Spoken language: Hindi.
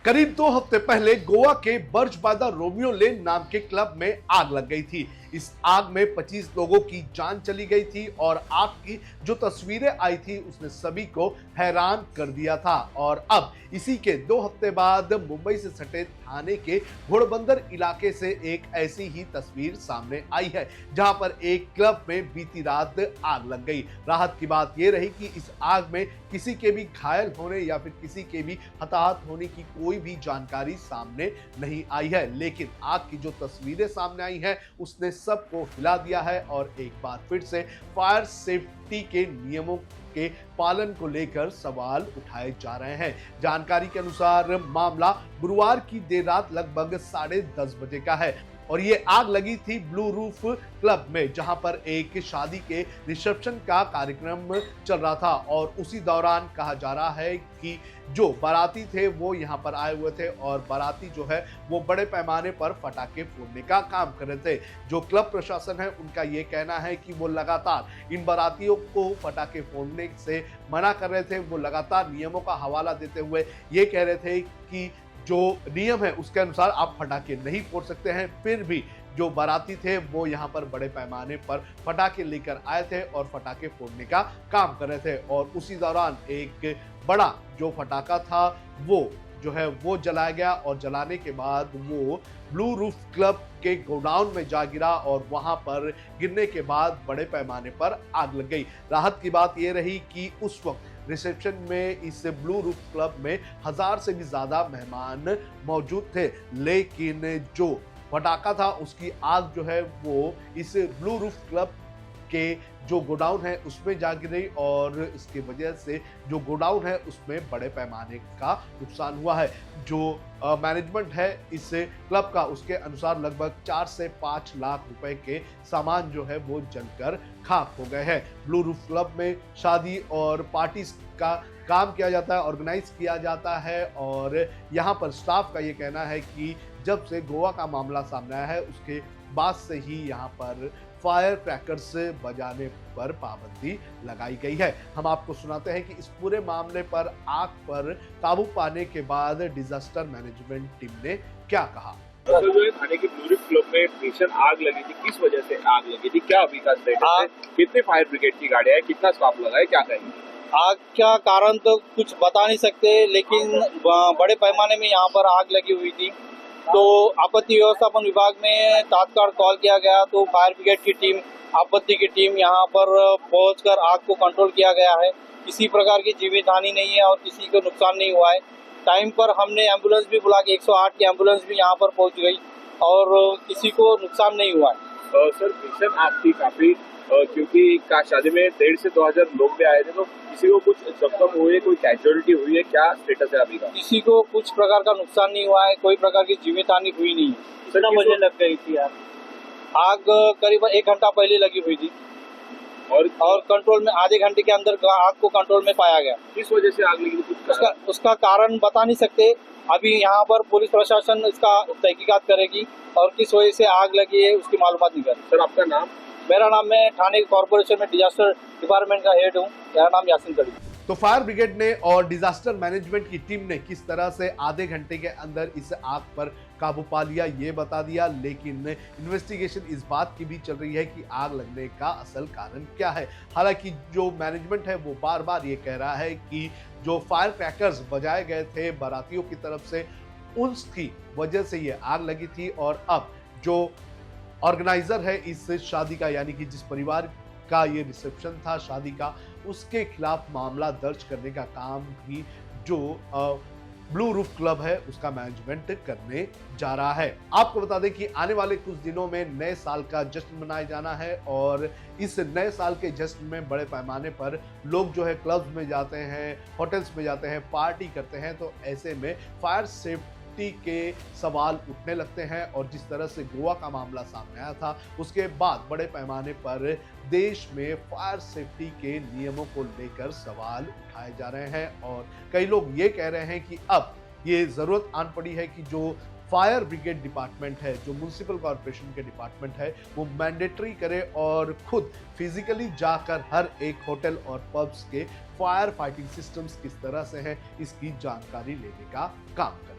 करीब 2 हफ्ते पहले गोवा के बर्जबादा रोमियो लेन नाम के क्लब में आग लग गई थी। इस आग में 25 लोगों की जान चली गई थी और आग की जो तस्वीरें आई थी उसने सभी को हैरान कर दिया था। और अब इसी के 2 हफ्ते बाद मुंबई से सटे थाने के घोड़बंदर इलाके से एक ऐसी ही तस्वीर सामने आई है, जहां पर एक क्लब में बीती रात आग लग गई। राहत की बात यह रही कि इस आग में किसी के भी घायल होने या फिर किसी के भी हताहत होने की कोई भी जानकारी सामने नहीं आई है, लेकिन आग की जो तस्वीरें सामने आई हैं उसने सबको हिला दिया है और एक बार फिर से फायर सेफ्टी के नियमों के पालन को लेकर सवाल उठाए जा रहे हैं। जानकारी के अनुसार मामला गुरुवार की देर रात लगभग 10:30 बजे का है और ये आग लगी थी ब्लू रूफ क्लब में, जहां पर एक शादी के रिसेप्शन का कार्यक्रम चल रहा था और उसी दौरान कहा जा रहा है कि जो बाराती थे वो यहां पर आए हुए थे और बाराती जो है वो बड़े पैमाने पर पटाखे फोड़ने का काम कर रहे थे। जो क्लब प्रशासन है उनका ये कहना है कि वो लगातार इन बारातियों को पटाखे फोड़ने से मना कर रहे थे। वो लगातार नियमों का हवाला देते हुए ये कह रहे थे कि जो नियम है उसके अनुसार आप पटाखे नहीं फोड़ सकते हैं। फिर भी जो बाराती थे वो यहाँ पर बड़े पैमाने पर पटाखे लेकर आए थे और पटाखे फोड़ने का काम कर रहे थे और उसी दौरान एक बड़ा जो पटाखा था वो जो है वो जलाया गया और जलाने के बाद वो ब्लू रूफ क्लब के गोडाउन में जा गिरा और वहां पर गिरने के बाद बड़े पैमाने पर आग लग गई। राहत की बात यह रही कि उस वक्त रिसेप्शन में इस ब्लू रूफ क्लब में 1000 से भी ज्यादा मेहमान मौजूद थे, लेकिन जो पटाखा था उसकी आग जो है वो इस ब्लू रूफ क्लब के जो गोडाउन है उसमें जा गिरी और इसकी वजह से जो गोडाउन है उसमें बड़े पैमाने का नुकसान हुआ है। जो मैनेजमेंट है इस क्लब का उसके अनुसार लगभग 4 से 5 लाख रुपए के सामान जो है वो जलकर खाक हो गए हैं। ब्लू रूफ क्लब में शादी और पार्टी का काम किया जाता है, ऑर्गेनाइज किया जाता है और यहाँ पर स्टाफ का ये कहना है कि जब से गोवा का मामला सामने आया है उसके बाद से ही यहाँ पर फायर क्रैकर्स बजाने पर पाबंदी लगाई गई है। हम आपको सुनाते हैं कि इस पूरे मामले पर आग पर काबू पाने के बाद डिजास्टर मैनेजमेंट टीम ने क्या कहा। तो जो है थाने के ब्लू रूफ क्लब में भीषण आग लगी थी, किस वजह से आग लगी थी, क्या अभी का स्टेटस है, कितने फायर ब्रिगेड की गाड़ियां है, कितना स्टाफ लगा है, क्या कहेंगे? आग का कारण तो कुछ बता नहीं सकते, लेकिन बड़े पैमाने में यहाँ पर आग लगी हुई थी। तो आपत्ति व्यवस्थापन विभाग में तत्काल कॉल किया गया तो फायर ब्रिगेड की टीम, आपत्ति की टीम यहाँ पर पहुंचकर आग को कंट्रोल किया गया है। किसी प्रकार की जीवित हानि नहीं है और किसी को नुकसान नहीं हुआ है। टाइम पर हमने एम्बुलेंस भी बुला के 108 की एम्बुलेंस भी यहाँ पर पहुंच गई और किसी को नुकसान नहीं हुआ है। सर भीषण आग थी काफी, क्योंकि शादी में 1,500 से 2,000 लोग भी आए थे, तो किसी को कुछ जख्म हुए, कोई कैजुअलिटी हुई है, क्या स्टेटस है अभी का? किसी को कुछ प्रकार का नुकसान नहीं हुआ है, कोई प्रकार की जीवित हानि हुई नहीं है। कितना बजे लग गई थी आग करीबन 1 घंटा पहले लगी हुई थी और कंट्रोल में आधे घंटे के अंदर आग को कंट्रोल में पाया गया। किस वजह से आग लगी थी उसका कारण बता नहीं सकते। अभी यहाँ पर पुलिस प्रशासन इसका तहकीकात करेगी और किस वजह से आग लगी है उसकी मालूमात निकालेगी। सर आपका नाम? मेरा नाम, मैं थाने कॉर्पोरेशन में डिजास्टर डिपार्टमेंट का हेड हूँ। मेरा नाम यासिन कड़ी। तो फायर ब्रिगेड ने और डिजास्टर मैनेजमेंट की टीम ने किस तरह से आधे घंटे के अंदर इस आग पर काबू पा लिया ये बता दिया, लेकिन इन्वेस्टिगेशन इस बात की भी चल रही है कि आग लगने का असल कारण क्या है। हालांकि जो मैनेजमेंट है वो बार बार ये कह रहा है कि जो फायर क्रैकर्स बजाए गए थे बारातियों की तरफ से उसकी वजह से ये आग लगी थी और अब जो ऑर्गेनाइजर है इस शादी का, यानी कि जिस परिवार का ये रिसेप्शन था शादी का, उसके खिलाफ मामला दर्ज करने का काम भी जो ब्लू रूफ क्लब है उसका मैनेजमेंट करने जा रहा है। आपको बता दें कि आने वाले कुछ दिनों में नए साल का जश्न मनाया जाना है और इस नए साल के जश्न में बड़े पैमाने पर लोग जो है क्लब्स में जाते हैं, होटल्स में जाते हैं, पार्टी करते हैं। तो ऐसे में फायर सेफ्टी के सवाल उठने लगते हैं और जिस तरह से गोवा का मामला सामने आया था उसके बाद बड़े पैमाने पर देश में फायर सेफ्टी के नियमों को लेकर सवाल उठाए जा रहे हैं और कई लोग ये कह रहे हैं कि अब ये जरूरत आन पड़ी है कि जो फायर ब्रिगेड डिपार्टमेंट है, जो म्युनिसिपल कॉर्पोरेशन के डिपार्टमेंट है, वो मैंडेटरी करे और खुद फिजिकली जाकर हर एक होटल और पब्स के फायर फाइटिंग सिस्टम्स किस तरह से हैं इसकी जानकारी लेने का काम करे।